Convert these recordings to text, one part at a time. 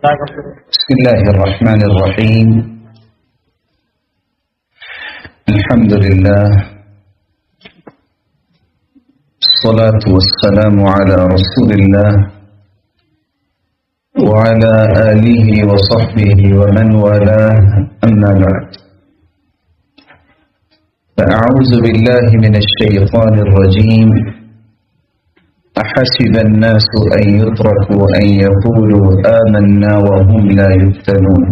بسم الله الرحمن الرحيم. الحمد لله، الصلاة والسلام على رسول الله وعلى آله وصحبه ومن والاه، أما بعد، فأعوذ بالله من الشيطان الرجيم. أحسب الناس أن يتركوا أن يقولوا آمنا وهم لا يفتنون.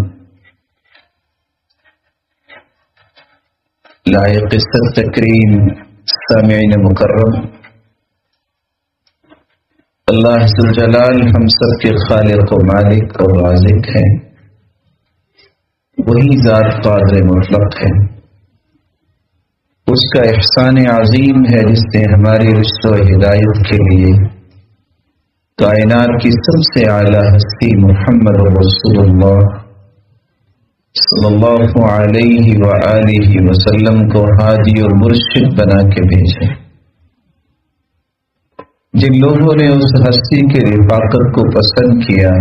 لائق التکریم سامعین مکرم، اللہ ذو الجلال ہم سب کے خالق و مالک اور رازق ہیں. وہی ذات قادر مطلق ہے. اس کا احسان عظیم ہے جس نے ہماری رشد و ہدایت کے لیے کائنات کی سب سے اعلیٰ ہستی محمد رسول اللہ صلی اللہ علیہ وآلہ وسلم کو ہادی اور مرشد بنا کے بھیجا. جن لوگوں نے اس ہستی کے رفاقت کو پسند کیا،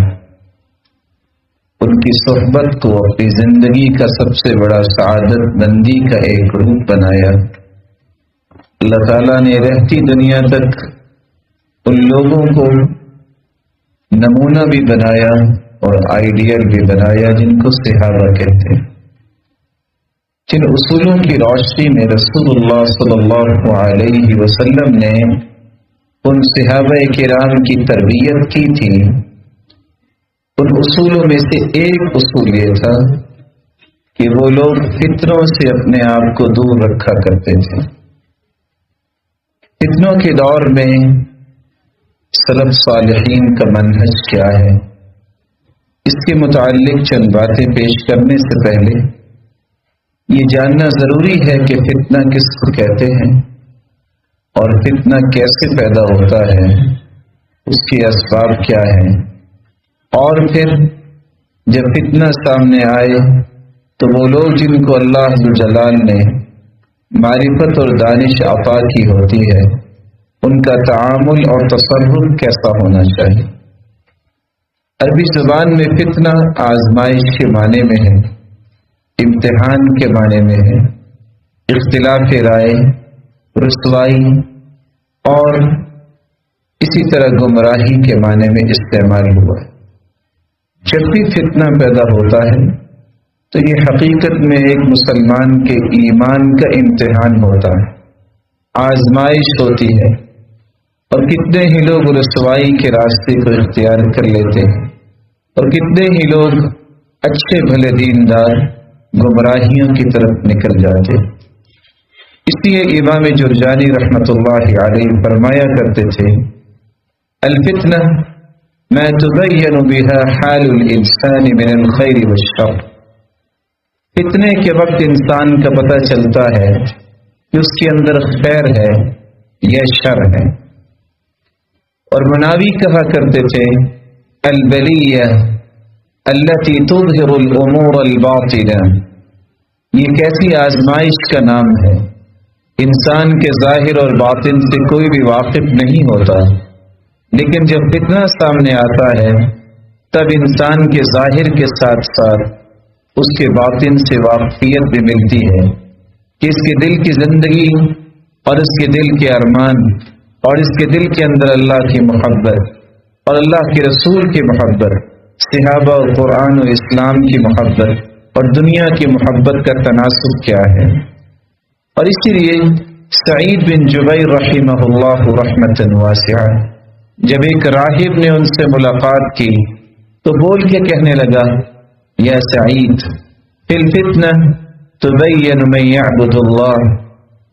ان کی صحبت کو اپنی زندگی کا سب سے بڑا سعادت مندی کا ایک روپ بنایا، اللہ تعالیٰ نے رہتی دنیا تک ان لوگوں کو نمونہ بھی بنایا اور آئیڈیل بھی بنایا جن کو صحابہ کہتے ہیں. جن اصولوں کی روشنی میں رسول اللہ صلی اللہ علیہ وسلم نے ان صحابہ کرام کی تربیت کی تھی، ان اصولوں میں سے ایک اصول یہ تھا کہ وہ لوگ فتنوں سے اپنے آپ کو دور رکھا کرتے تھے. فتنوں کے دور میں سلف صالحین کا منہج کیا ہے، اس کے متعلق چند باتیں پیش کرنے سے پہلے یہ جاننا ضروری ہے کہ فتنہ کس کو کہتے ہیں اور فتنہ کیسے پیدا ہوتا ہے، اس کے اسباب کیا ہیں، اور پھر جب فتنہ سامنے آئے تو وہ لوگ جن کو اللہ ذو جلال نے معرفت اور دانش عطا کی ہوتی ہے، ان کا تعامل اور تصرف کیسا ہونا چاہیے. عربی زبان میں فتنہ آزمائش کے معنی میں ہے، امتحان کے معنی میں ہے، اختلاف رائے، رسوائی اور اسی طرح گمراہی کے معنی میں استعمال ہوا ہے. جب بھی فتنہ پیدا ہوتا ہے تو یہ حقیقت میں ایک مسلمان کے ایمان کا امتحان ہوتا ہے، آزمائش ہوتی ہے. اور کتنے ہی لوگ رسوائی کے راستے کو اختیار کر لیتے ہیں اور کتنے ہی لوگ اچھے بھلے دیندار گمراہیوں کی طرف نکل جاتے. اس لیے امام جرجانی رحمۃ اللہ علیہ فرمایا کرتے تھے، الفتنہ ما تبین بها حال الانسان من الخیر والشر. فتنے کے وقت انسان کا پتہ چلتا ہے کہ اس کے اندر خیر ہے یا شر ہے. اور مناوی کہا کرتے تھے، البلیہ التي تظہر الامور الباطنہ. یہ کیسی آزمائش کا نام ہے، انسان کے ظاہر اور باطن سے کوئی بھی واقف نہیں ہوتا، لیکن جب فتنہ سامنے آتا ہے تب انسان کے ظاہر کے ساتھ ساتھ اس کے باطن سے واقفیت بھی ملتی ہے کہ اس کے دل کی زندگی اور اس کے دل کے ارمان اور اس کے دل کے اندر اللہ کی محبت اور اللہ کے رسول کی محبت، صحابہ اور قرآن و اسلام کی محبت اور دنیا کی محبت کا تناسب کیا ہے. اور اسی لیے سعید بن جبیر رحمہ اللہ رحمۃ واسعہ جب ایک راہب نے ان سے ملاقات کی تو بول کے کہنے لگا، یا سعید فی الفتنہ تبین من یعبد اللہ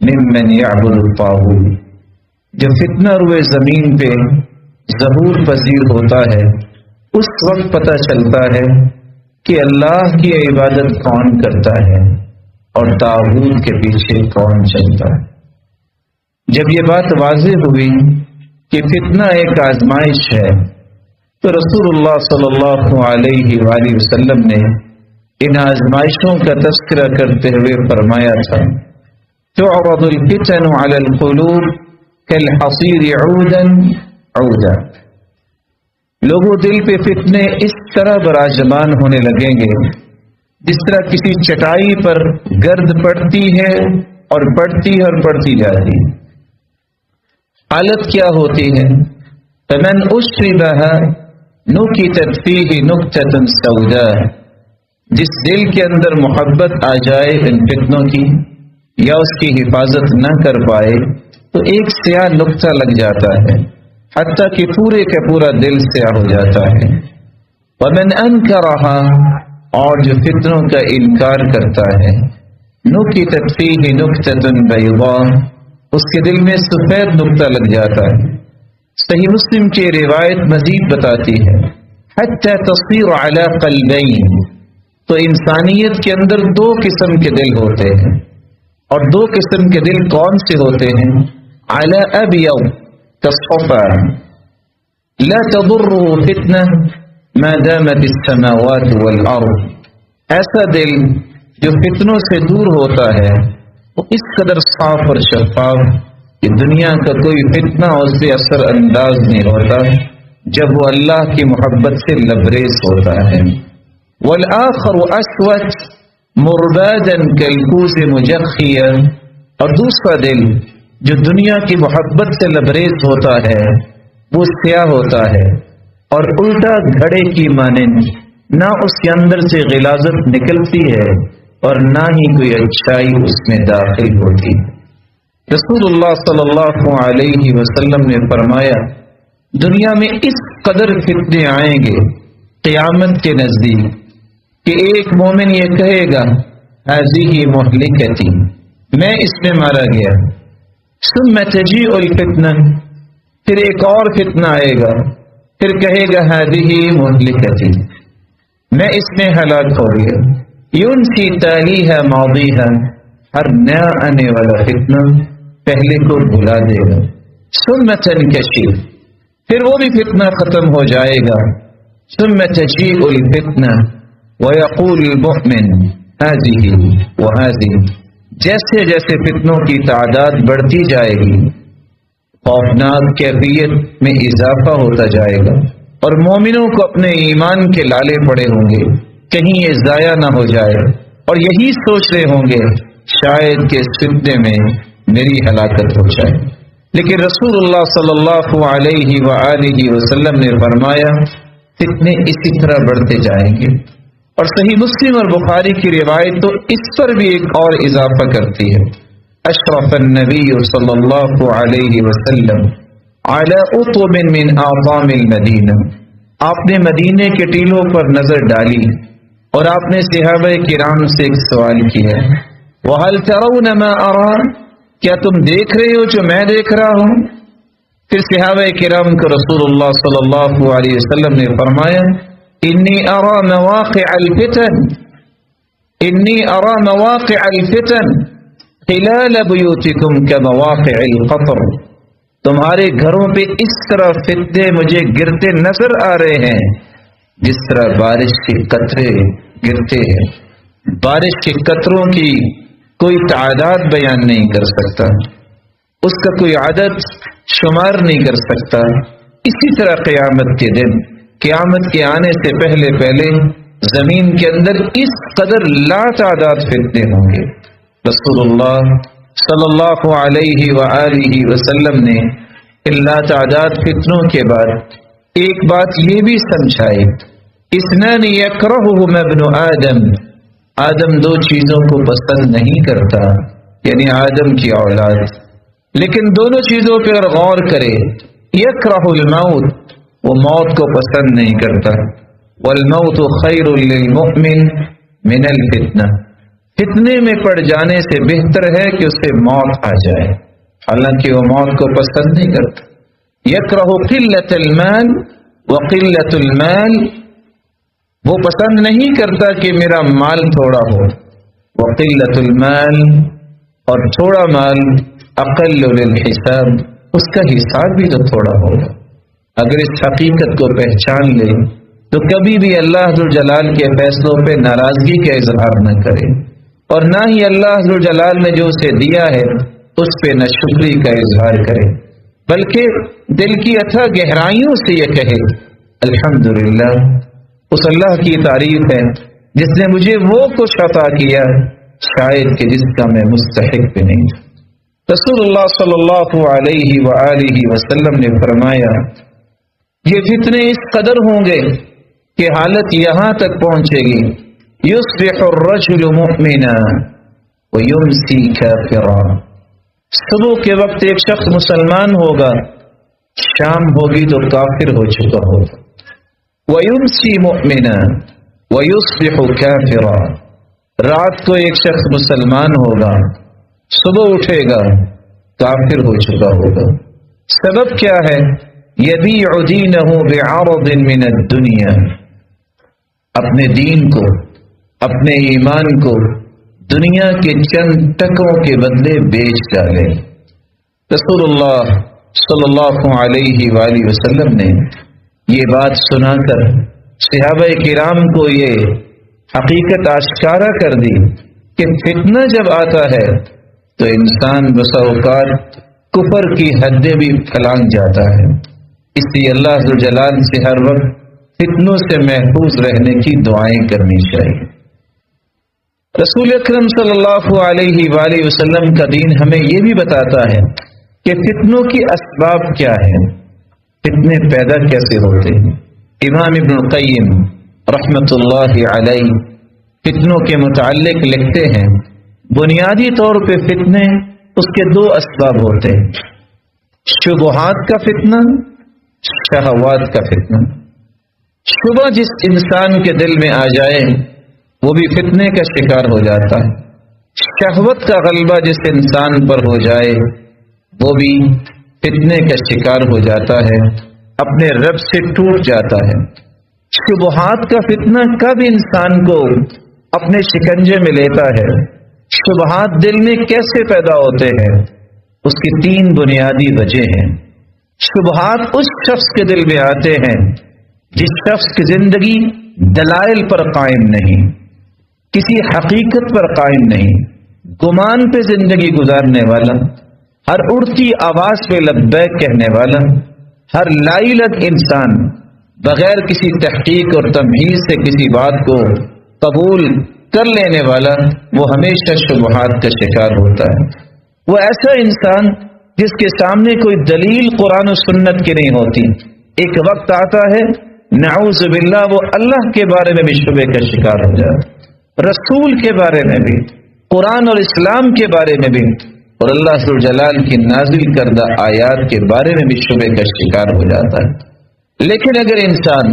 ممن یعبد الطاغوت. جب فتنہ روئے زمین پہ ظہور پذیر ہوتا ہے اس وقت پتہ چلتا ہے کہ اللہ کی عبادت کون کرتا ہے اور طاغوت کے پیچھے کون چلتا ہے. جب یہ بات واضح ہوئی کہ فتنہ ایک آزمائش ہے تو رسول اللہ صلی اللہ علیہ وآلہ وسلم نے ان آزمائشوں کا تذکرہ کرتے ہوئے فرمایا تھا، تعرض الفتن علی القلوب کالحصیر عودا عودا. لوگوں دل پہ فتنے اس طرح براجمان ہونے لگیں گے جس طرح کسی چٹائی پر گرد پڑتی ہے اور بڑھتی ہے اور بڑھتی جاتی ہے۔ حالت کیا ہوتی ہے؟ فمن اشربها نکتت فیہ نکتۃ سوداء، جس دل کے اندر محبت آ جائے ان فتنوں کی یا اس کی حفاظت نہ کر پائے تو ایک سیاہ نقطہ لگ جاتا ہے، حتیٰ کہ پورے کا پورا دل سیاہ ہو جاتا ہے۔ ومن انکرها، اور جو فتنوں کا انکار کرتا ہے، نکتت فیہ نکتۃ بیضاء، اس کے دل میں سفید نقطہ لگ جاتا ہے۔ صحیح مسلم کی روایت مزید بتاتی ہے حتی تصیر علی قلبین، تو انسانیت کے اندر دو قسم کے دل ہوتے ہیں، اور دو قسم کے دل کون سے ہوتے ہیں؟ علی ابیض کالصفا لا تضره فتنہ ما دامت السماوات والارض، ایسا دل جو فتنوں سے دور ہوتا ہے وہ اس قدر صاف اور شفاف کہ دنیا کا کوئی فتنہ اس سے اثر انداز نہیں ہوتا جب وہ اللہ کی محبت سے لبریز ہوتا ہے۔ والآخر اسود مربادا کالکوز مجخیا، اور دوسرا دل جو دنیا کی محبت سے لبریز ہوتا ہے وہ سیاہ ہوتا ہے اور الٹا گھڑے کی مانند، نہ اس کے اندر سے غلاظت نکلتی ہے اور نہ ہی کوئی اچھائی اس میں داخل ہوتی۔ رسول اللہ صلی اللہ علیہ وسلم نے فرمایا دنیا میں اس قدر فتنے آئیں گے قیامت کے نزدیک کہ ایک مومن یہ کہے گا ہذہ مہلکتی، میں اس میں مارا گیا، ثم تجیء الفتنہ، پھر ایک اور فتنہ آئے گا، پھر کہے گا ہذہ مہلکتی، میں اس میں ہلاک ہو گیا۔ ینسی تالیہا ماضیہا، ہر نیا آنے والا فتنہ پہلے کو بھلا دے گا۔ ثم تنکشف، پھر وہ بھی فتنہ ختم ہو جائے گا۔ ثم تجیء الفتنہ ویقول المؤمن ہذہ وہذہ، جیسے جیسے فتنوں کی تعداد بڑھتی جائے گی خوفناک کیفیت میں اضافہ ہوتا جائے گا، اور مومنوں کو اپنے ایمان کے لالے پڑے ہوں گے کہیں یہ ضائع نہ ہو جائے، اور یہی سوچ رہے ہوں گے شاید کہ اس فتنے میں میری ہلاکت ہو جائے۔ لیکن رسول اللہ صلی اللہ علیہ وآلہ وسلم نے فرمایا فتنے اسی طرح بڑھتے جائیں گے۔ اور صحیح مسلم اور بخاری کی روایت تو اس پر بھی ایک اور اضافہ کرتی ہے۔ اشرف النبی صلی اللہ علیہ وسلم علی اطب من اعظام المدینہ، آپ نے مدینے کے ٹیلوں پر نظر ڈالی اور آپ نے صحابہ کرام سے ایک سوال کیا، وَهَلْ تَرَوْنَ مَا أَرَى، کیا تم دیکھ رہے ہو جو میں دیکھ رہا ہوں؟ پھر صحابہ کرام کو رسول اللہ صلی اللہ علیہ وسلم نے فرمایا انی ارى مواقع الفتن، انی ارى مواقع الفتن خلال بیوتکم کمواقع القطر، تمہارے گھروں پہ اس طرح فتنے مجھے گرتے نظر آ رہے ہیں جس طرح بارش کے قطرے گرتے ہیں۔ بارش کے قطروں کی کوئی تعداد بیان نہیں کر سکتا، اس کا کوئی عدد شمار نہیں کر سکتا۔ اسی طرح قیامت کے دن، قیامت کے آنے سے پہلے پہلے زمین کے اندر اس قدر لا تعداد فتنے ہوں گے۔ رسول اللہ صلی اللہ علیہ وآلہ وسلم نے ان لا تعداد فتنوں کے بعد ایک بات یہ بھی سمجھائی، اثنان یکرہہما ابن آدم، آدم دو چیزوں کو پسند نہیں کرتا، یعنی آدم کی اولاد، لیکن دونوں چیزوں پر اگر غور کرے، یکرہ الموت، وہ موت کو پسند نہیں کرتا، والموت خیر للمؤمن من الفتنہ، فتنے میں پڑ جانے سے بہتر ہے کہ اسے موت آ جائے، حالانکہ وہ موت کو پسند نہیں کرتا۔ یکرہ قلت المال وقلت المال، وہ پسند نہیں کرتا کہ میرا مال تھوڑا ہو، وقلت المال، اور تھوڑا مال اقل للحساب، اس کا حساب بھی تو تھوڑا ہوگا۔ اگر اس حقیقت کو پہچان لے تو کبھی بھی اللہ ذوالجلال کے فیصلوں پہ ناراضگی کا اظہار نہ کرے، اور نہ ہی اللہ ذوالجلال نے جو اسے دیا ہے اس پہ ناشکری کا اظہار کرے، بلکہ دل کی اتھا گہرائیوں سے یہ کہے الحمدللہ، اس اللہ کی تعریف ہے جس نے مجھے وہ کچھ عطا کیا شاید کہ جس کا میں مستحق بھی نہیں۔ رسول اللہ صلی اللہ علیہ وآلہ وسلم نے فرمایا یہ فتنے اس قدر ہوں گے کہ حالت یہاں تک پہنچے گی، یصبح الرجل مؤمنا ویمسی کافرا، صبح کے وقت ایک شخص مسلمان ہوگا، شام ہوگی تو کافر ہو چکا ہوگا، ویمسی مؤمنا ویصبح کافرا، رات کو ایک شخص مسلمان ہوگا، صبح اٹھے گا کافر ہو چکا ہوگا۔ سبب کیا ہے؟ یبیع دینہ بعرض من الدنیا، اپنے دین کو، اپنے ایمان کو دنیا کے چند ٹکوں کے بدلے بیچ ڈالے۔ رسول اللہ صلی اللہ علیہ وآلہ وسلم نے یہ بات سنا کر صحابہ کرام کو یہ حقیقت آشکارا کر دی کہ فتنہ جب آتا ہے تو انسان بسا اوقات کفر کی حدیں بھی پھلانگ جاتا ہے، اس لیے اللہ ذو جلال سے ہر وقت فتنوں سے محفوظ رہنے کی دعائیں کرنی چاہیے۔ رسول اکرم صلی اللہ علیہ وآلہ وسلم کا دین ہمیں یہ بھی بتاتا ہے کہ فتنوں کی اسباب کیا ہیں، فتنے پیدا کیسے ہوتے ہیں۔ امام ابن القیم رحمۃ اللہ علیہ فتنوں کے متعلق لکھتے ہیں بنیادی طور پہ فتنے اس کے دو اسباب ہوتے ہیں، شبہات کا فتنہ، شہوات کا فتنہ۔ شبہ جس انسان کے دل میں آ جائے وہ بھی فتنے کا شکار ہو جاتا ہے، شہوت کا غلبہ جس انسان پر ہو جائے وہ بھی فتنے کا شکار ہو جاتا ہے، اپنے رب سے ٹوٹ جاتا ہے۔ شبہات کا فتنہ کب انسان کو اپنے شکنجے میں لیتا ہے، شبہات دل میں کیسے پیدا ہوتے ہیں، اس کی تین بنیادی وجہ ہیں۔ شبہات اس شخص کے دل میں آتے ہیں جس شخص کی زندگی دلائل پر قائم نہیں، کسی حقیقت پر قائم نہیں، گمان پہ زندگی گزارنے والا، ہر اڑتی آواز پہ لبیک کہنے والا، ہر لائی لگ انسان بغیر کسی تحقیق اور تمہیز سے کسی بات کو قبول کر لینے والا، وہ ہمیشہ شبہات کا شکار ہوتا ہے۔ وہ ایسا انسان جس کے سامنے کوئی دلیل قرآن و سنت کی نہیں ہوتی، ایک وقت آتا ہے نعوذ باللہ وہ اللہ کے بارے میں بھی شبہ کا شکار ہو جاتا، رسول کے بارے میں بھی، قرآن اور اسلام کے بارے میں بھی، اور اللہ ذو جلال کی نازل کردہ آیات کے بارے میں بھی شبہ کا شکار ہو جاتا ہے۔ لیکن اگر انسان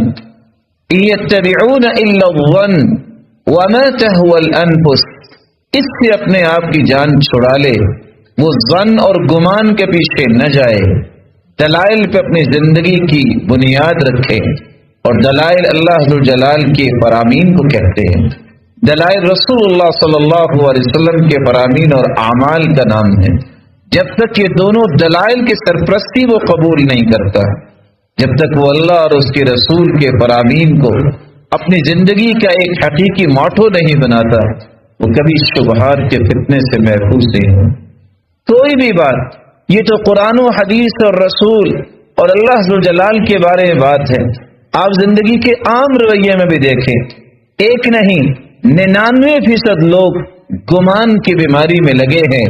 یتبعون الا الظن وما تهوى الانفس، اس سے اپنے آپ کی جان چھڑا لے، وہ ظن اور گمان کے پیچھے نہ جائے، دلائل پہ اپنی زندگی کی بنیاد رکھے، اور دلائل اللہ ذو جلال کے فرامین کو کہتے ہیں، دلائل رسول اللہ صلی اللہ علیہ وسلم کے فرامین اور اعمال کا نام ہے۔ جب تک یہ دونوں دلائل کی سرپرستی وہ قبول نہیں کرتا، جب تک وہ اللہ اور اس کے رسول کے فرامین کو اپنی زندگی کا ایک حقیقی موٹو نہیں بناتا، وہ کبھی شبہات کے فتنے سے محفوظ نہیں ہو۔ کوئی بھی بات، یہ تو قرآن و حدیث اور رسول اور اللہ ذو جلال کے بارے میں بات ہے، آپ زندگی کے عام رویے میں بھی دیکھیں، ایک نہیں 99% لوگ گمان کی بیماری میں لگے ہیں،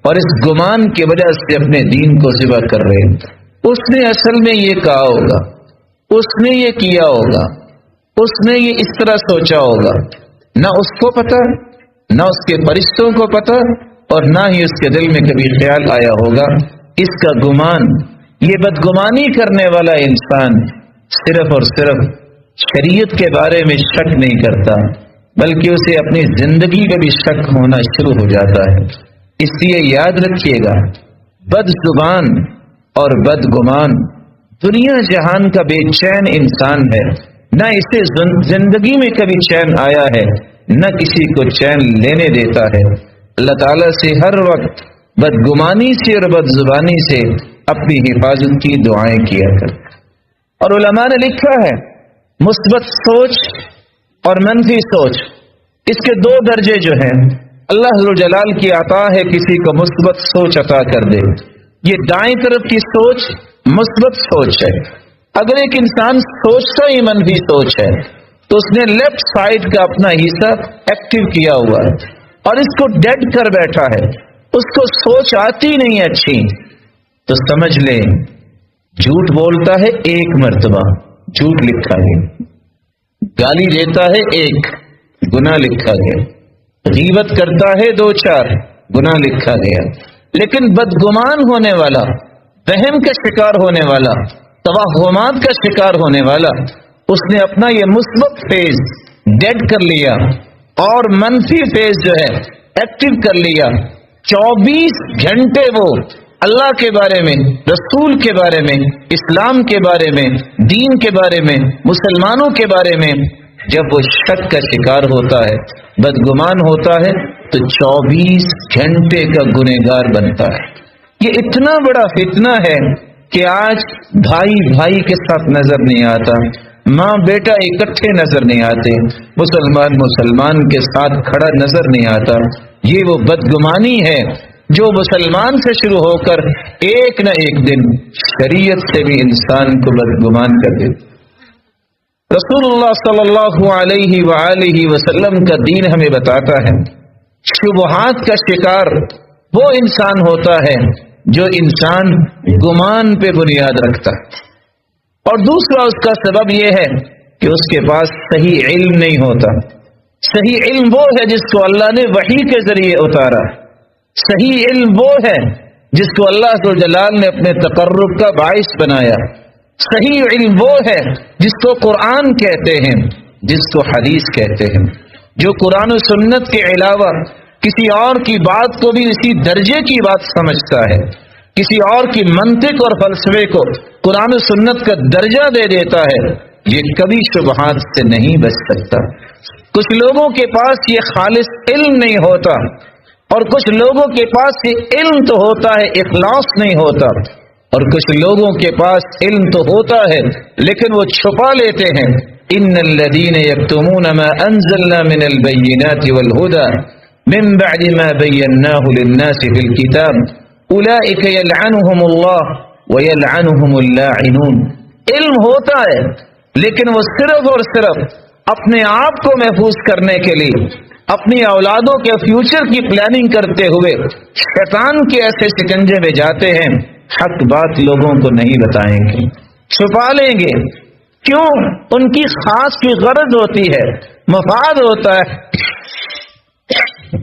اور اس گمان کی وجہ سے اپنے دین کو ذبح کر رہے ہیں۔ اس نے اصل میں یہ کہا ہوگا، اس نے یہ کیا ہوگا، اس نے یہ اس طرح سوچا ہوگا، نہ اس کو پتا، نہ اس کے فرشتوں کو پتا، اور نہ ہی اس کے دل میں کبھی خیال آیا ہوگا۔ اس کا گمان، یہ بدگمانی کرنے والا انسان صرف اور صرف شریعت کے بارے میں شک نہیں کرتا، بلکہ اسے اپنی زندگی میں بھی شک ہونا شروع ہو جاتا ہے۔ اس لیے یاد رکھیے گا، بد زبان اور بدگمان دنیا جہان کا بے چین انسان ہے، نہ اسے زندگی میں کبھی چین آیا ہے، نہ کسی کو چین لینے دیتا ہے۔ اللہ تعالیٰ سے ہر وقت بدگمانی سے اور بد زبانی سے اپنی حفاظت کی دعائیں کیا کر۔ اور علماء نے لکھا ہے مثبت سوچ اور منفی سوچ، اس کے دو درجے جو ہیں، اللہ ذو جلال کی عطا ہے کسی کو مثبت سوچ عطا کر دے، یہ دائیں طرف کی سوچ مثبت سوچ ہے، اگر ایک انسان سوچتا ہی منفی سوچ ہے تو اس نے لیفٹ سائڈ کا اپنا حصہ ایکٹیو کیا ہوا ہے اور اس کو ڈیڈ کر بیٹھا ہے، اس کو سوچ آتی نہیں اچھی، تو سمجھ لیں جھوٹ بولتا ہے 1 مرتبہ جھوٹ لکھا گیا، گالی دیتا ہے 1 گناہ لکھا گیا، غیبت کرتا ہے 2-4 گناہ لکھا گیا، لیکن بدگمان ہونے والا، وہم کا شکار ہونے والا، توہمات کا شکار ہونے والا، اس نے اپنا یہ مثبت فیز ڈیڈ کر لیا اور منفی فیز جو ہے ایکٹیو کر لیا۔ 24 گھنٹے وہ اللہ کے بارے میں، رسول کے بارے میں، اسلام کے بارے میں، دین کے بارے میں، مسلمانوں کے بارے میں، جب وہ شک کا شکار ہوتا ہے، بدگمان ہوتا ہے، تو 24 گھنٹے کا گنہگار بنتا ہے۔ یہ اتنا بڑا فتنہ ہے کہ آج بھائی بھائی کے ساتھ نظر نہیں آتا، ماں بیٹا اکٹھے نظر نہیں آتے، مسلمان مسلمان کے ساتھ کھڑا نظر نہیں آتا۔ یہ وہ بدگمانی ہے جو مسلمان سے شروع ہو کر ایک نہ ایک دن شریعت سے بھی انسان کو بدگمان کر دیتی۔ رسول اللہ صلی اللہ علیہ وآلہ وسلم کا دین ہمیں بتاتا ہے شبہات کا شکار وہ انسان ہوتا ہے جو انسان گمان پہ بنیاد رکھتا ہے، اور دوسرا اس کا سبب یہ ہے کہ اس کے پاس صحیح علم نہیں ہوتا۔ صحیح علم وہ ہے جس کو اللہ نے وحی کے ذریعے اتارا، صحیح علم وہ ہے جس کو اللہ ذو جلال نے اپنے تقرب کا باعث بنایا، صحیح علم وہ ہے جس کو قرآن کہتے ہیں، جس کو حدیث کہتے ہیں۔ جو قرآن و سنت کے علاوہ کسی اور کی بات کو بھی اسی درجے کی بات سمجھتا ہے، کسی اور کی منطق اور فلسفے کو قرآن و سنت کا درجہ دے دیتا ہے، یہ کبھی شبہات سے نہیں بچ سکتا۔ کچھ لوگوں کے پاس یہ خالص علم نہیں ہوتا، اور کچھ لوگوں کے پاس یہ علم تو ہوتا ہے، اخلاص نہیں ہوتا، اور کچھ لوگوں کے پاس علم تو ہوتا ہے لیکن وہ چھپا لیتے ہیں۔ ان الذين يكتمون ما انزلنا من البينات والهدى من بعد ما بيناه للناس في الكتاب اولئك يلعنهم الله ويلعنهم اللاعنون۔ علم ہوتا ہے لیکن وہ صرف اور صرف اپنے آپ کو محفوظ کرنے کے لیے، اپنی اولادوں کے فیوچر کی پلاننگ کرتے ہوئے شیطان کے ایسے شکنجے میں جاتے ہیں، حق بات لوگوں کو نہیں بتائیں گے، چھپا لیں گے۔ کیوں؟ ان کی خاص کی غرض ہوتی ہے، مفاد ہوتا ہے۔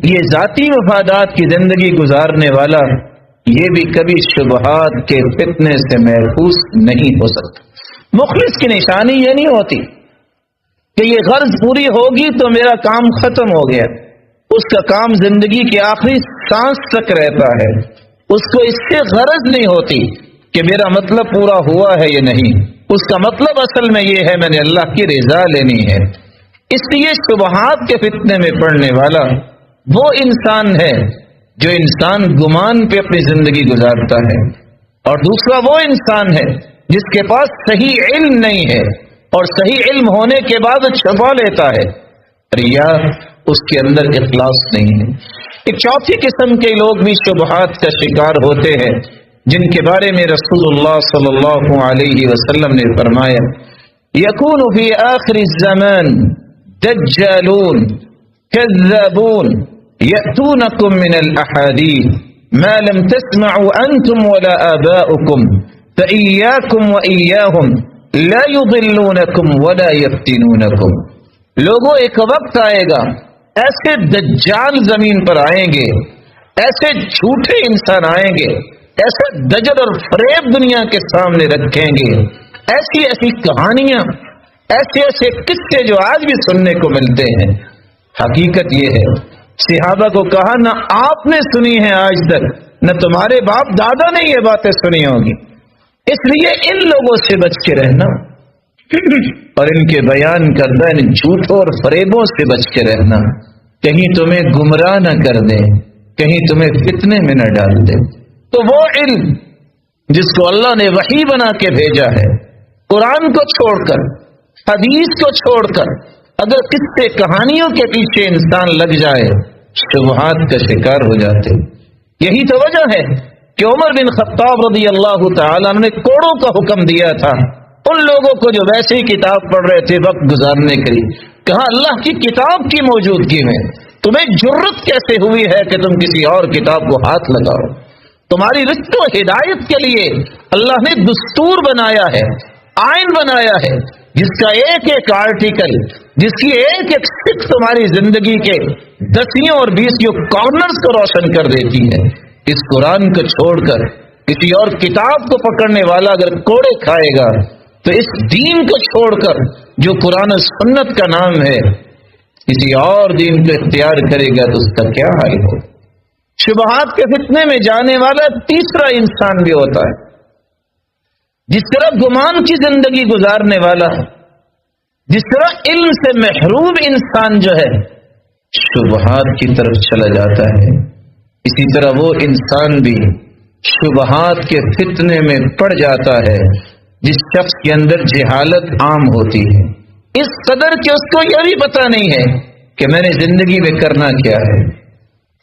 یہ ذاتی مفادات کی زندگی گزارنے والا یہ بھی کبھی شبہات کے فتنے سے محفوظ نہیں ہو سکتا۔ مخلص کی نشانی یہ نہیں ہوتی کہ یہ غرض پوری ہوگی تو میرا کام ختم ہو گیا، اس کا کام زندگی کی آخری سانس تک رہتا ہے، اس کو اس سے غرض نہیں ہوتی کہ میرا مطلب پورا ہوا ہے یا نہیں، اس کا مطلب اصل میں یہ ہے میں نے اللہ کی رضا لینی ہے۔ اس لیے شبہات کے فتنے میں پڑنے والا وہ انسان ہے جو انسان گمان پہ اپنی زندگی گزارتا ہے، اور دوسرا وہ انسان ہے جس کے پاس صحیح علم نہیں ہے، اور صحیح علم ہونے کے بعد چھپا لیتا ہے، ریا اس کے اندر اخلاص نہیں ہے۔ ایک چوتھی قسم کے لوگ بھی شبہات کا شکار ہوتے ہیں جن کے بارے میں رسول اللہ صلی اللہ علیہ وسلم نے فرمایا یکون فی آخر الزمان دجالون کذابون یأتونکم من الاحادیث ما لم تسمعوا انتم ولا آباؤکم فإیاکم وإیاہم لا یضلونکم ولا یفتنونکم۔ لوگوں ایک وقت آئے گا ایسے دجال زمین پر آئیں گے، ایسے جھوٹے انسان آئیں گے، ایسے دجل اور فریب دنیا کے سامنے رکھیں گے، ایسی ایسی کہانیاں، ایسے ایسے قصے جو آج بھی سننے کو ملتے ہیں۔ حقیقت یہ ہے صحابہ کو کہا نہ آپ نے سنی ہے آج تک، نہ تمہارے باپ دادا نے یہ باتیں سنی ہوگی، اس لیے ان لوگوں سے بچ کے رہنا اور ان کے بیان کردہ ان جھوٹوں اور فریبوں سے بچ کے رہنا، کہیں تمہیں گمراہ نہ کر دیں، کہیں تمہیں فتنے میں نہ ڈال دیں۔ تو وہ علم جس کو اللہ نے وحی بنا کے بھیجا ہے، قرآن کو چھوڑ کر، حدیث کو چھوڑ کر اگر قصے کہانیوں کے پیچھے انسان لگ جائے شبہات کا شکار ہو جاتے۔ یہی تو وجہ ہے کہ عمر بن خطاب رضی اللہ تعالیٰ نے کوڑوں کا حکم دیا تھا ان لوگوں کو جو ویسے ہی کتاب پڑھ رہے تھے وقت گزارنے کے لیے، کہا اللہ کی کتاب کی موجودگی میں تمہیں جرت کیسے ہوئی ہے کہ تم کسی اور کتاب کو ہاتھ لگاؤ؟ تمہاری رشت و ہدایت کے لیے اللہ نے دستور بنایا ہے، آئین بنایا ہے، جس کا ایک ایک آرٹیکل، جس کی ایک ایک سکھ تمہاری زندگی کے 10 اور 20 کارنرز کو روشن کر دیتی ہے۔ اس قرآن کو چھوڑ کر کسی اور کتاب کو پکڑنے والا اگر کوڑے کھائے گا تو اس دین کو چھوڑ کر جو قرآن و سنت کا نام ہے کسی اور دین کو اختیار کرے گا تو اس کا کیا حال ہو؟ شبہات کے فتنے میں جانے والا تیسرا انسان بھی ہوتا ہے، جس طرح گمان کی زندگی گزارنے والا، جس طرح علم سے محروم انسان جو ہے شبہات کی طرف چلا جاتا ہے، اسی طرح وہ انسان بھی شبہات کے فتنے میں پڑ جاتا ہے جس شخص کے اندر جہالت عام ہوتی ہے، اس قدر کہ اس کو یہ بھی پتا نہیں ہے کہ میں نے زندگی میں کرنا کیا ہے،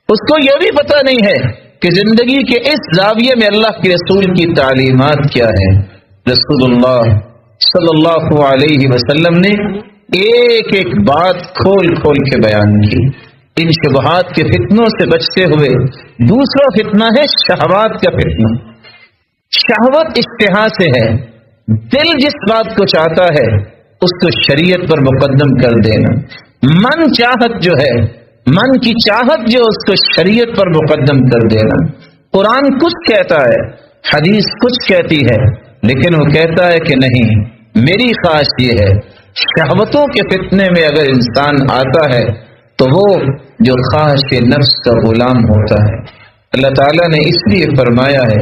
اس کو یہ بھی پتا نہیں ہے کہ زندگی کے اس زاویے میں اللہ کے رسول کی تعلیمات کیا ہے۔ رسول اللہ صلی اللہ علیہ وسلم نے ایک ایک بات کھول کھول کے بیان کی۔ ان شبہات کے فتنوں سے بچتے ہوئے دوسرا فتنہ ہے شہوات کا فتنہ۔ شہوت اشتہا سے ہے، دل جس بات کو چاہتا ہے اس کو شریعت پر مقدم کر دینا، من چاہت جو ہے، من کی چاہت جو اس کو شریعت پر مقدم کر دینا۔ قرآن کچھ کہتا ہے، حدیث کچھ کہتی ہے، لیکن وہ کہتا ہے کہ نہیں، میری خواہش یہ ہے۔ شہوتوں کے فتنے میں اگر انسان آتا ہے تو وہ جو خواہش کے نفس کا غلام ہوتا ہے۔ اللہ تعالیٰ نے اس لیے فرمایا ہے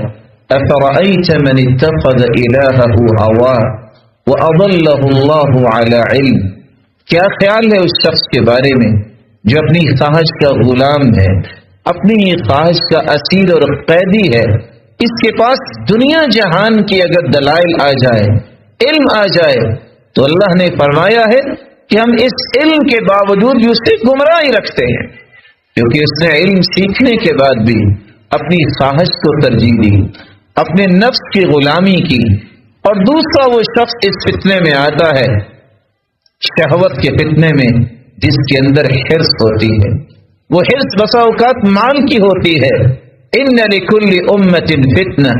اَفَرَأَيْتَ مَنِ اتَّخَذَ إِلَٰهَهُ هَوَاهُ وَأَضَلَّهُ اللَّهُ عَلَىٰ عِلْمٍ، کیا خیال ہے اس شخص کے بارے میں جو اپنی خواہش کا غلام ہے، اپنی خواہش کا اسیر اور قیدی ہے؟ اس کے پاس دنیا جہان کی اگر دلائل آ جائے، علم آ جائے، تو اللہ نے فرمایا ہے کہ ہم اس علم کے باوجود بھی اسے گمراہ ہی رکھتے ہیں، کیونکہ اس نے علم سیکھنے کے بعد بھی اپنی خواہش کو ترجیح دی، اپنے نفس کی غلامی کی۔ اور دوسرا وہ شخص اس فتنے میں آتا ہے، شہوت کے فتنے میں، جس کے اندر حرص ہوتی ہے۔ وہ حرص بسا اوقات مال کی ہوتی ہے۔ ان لکل امت فتنہ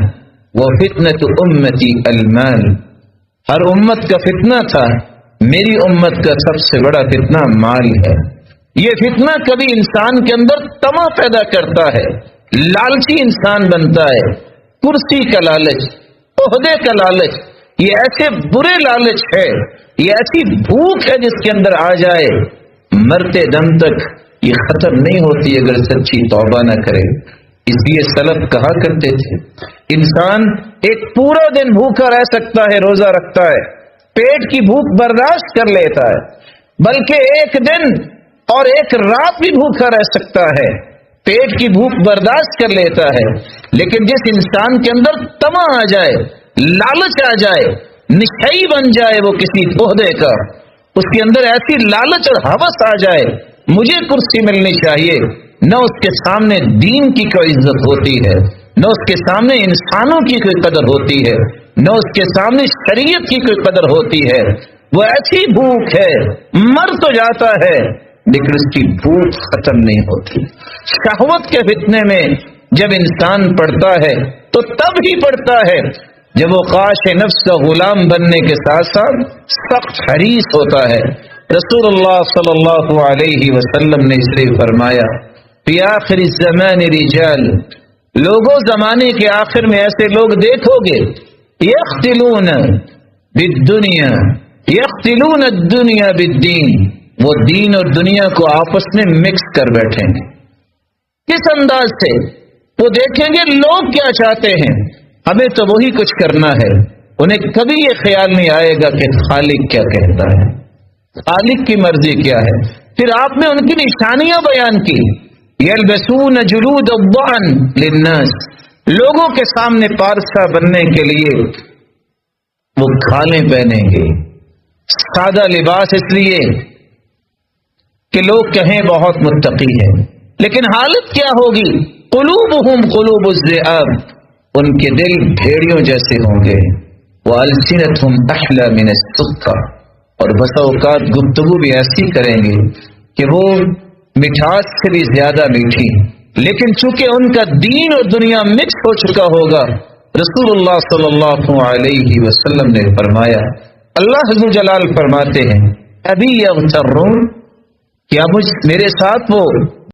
وفتنۃ امتی المال، ہر امت کا فتنہ تھا، میری امت کا سب سے بڑا فتنہ مال ہے۔ یہ فتنہ کبھی انسان کے اندر طمع پیدا کرتا ہے، لالچی انسان بنتا ہے، کرسی کا لالچ، عہدے کا لالچ، یہ ایسے برے لالچ ہے، یہ ایسی بھوک ہے جس کے اندر آ جائے مرتے دم تک یہ ختم نہیں ہوتی اگر سچی توبہ نہ کرے۔ اس لیے سلف کہا کرتے تھے انسان ایک پورا دن بھوکا رہ سکتا ہے، روزہ رکھتا ہے، پیٹ کی بھوک برداشت کر لیتا ہے، بلکہ ایک دن اور ایک رات بھی بھوکا رہ سکتا ہے، پیٹ کی بھوک برداشت کر لیتا ہے۔ لیکن جس انسان کے اندر طمع آ جائے، لالچ آ جائے، نشئی بن جائے وہ کسی عہدے کا، اس کے اندر ایسی لالچ اور ہوس آ جائے مجھے کرسی ملنی چاہیے، نہ اس کے سامنے دین کی کوئی عزت ہوتی ہے، نہ اس کے سامنے انسانوں کی کوئی قدر ہوتی ہے، نہ اس کے سامنے شریعت کی کوئی قدر ہوتی ہے۔ وہ ایسی بھوک ہے، مر تو جاتا ہے لیکن اس کی بھوک ختم نہیں ہوتی۔ شہوت کے فتنے میں جب انسان پڑتا ہے تو تب ہی پڑتا ہے جب وہ خواہش نفس کا غلام بننے کے ساتھ ساتھ سخت حریص ہوتا ہے۔ رسول اللہ صلی اللہ علیہ وسلم نے اس لیے فرمایا فی آخر الزمان رجال، لوگوں زمانے کے آخر میں ایسے لوگ دیکھو گے یختلون بالدنیا، یختلون الدنیا بالدین، وہ دین اور دنیا کو آپس میں مکس کر بیٹھیں گے۔ کس انداز سے؟ وہ دیکھیں گے لوگ کیا چاہتے ہیں، ہمیں تو وہی کچھ کرنا ہے، انہیں کبھی یہ خیال نہیں آئے گا کہ خالق کیا کہتا ہے، خالق کی مرضی کیا ہے۔ پھر آپ نے ان کی نشانیاں بیان کی، یلبسون جلود الضأن للناس، لوگوں کے سامنے پارسا بننے کے لیے وہ کھالیں پہنیں گے، سادہ لباس اس لیے کہ لوگ کہیں بہت متقی ہے، لیکن حالت کیا ہوگی؟ قلوبہم قلوب الذئاب، ان کے دل بھیڑیوں جیسے ہوں گے، وَأَلْسِنَتْهُمْ أَحْلَى مِنَ السُّكَّرِ، اور بسا اوقات گفتگو بھی ایسی کریں گے کہ وہ مٹھاس سے بھی زیادہ میٹھی، لیکن چونکہ ان کا دین اور دنیا مکس ہو چکا ہوگا، رسول اللہ صلی اللہ علیہ وسلم نے فرمایا، اللہ عز و جلال فرماتے ہیں ابھی یغترون، کیا میرے ساتھ وہ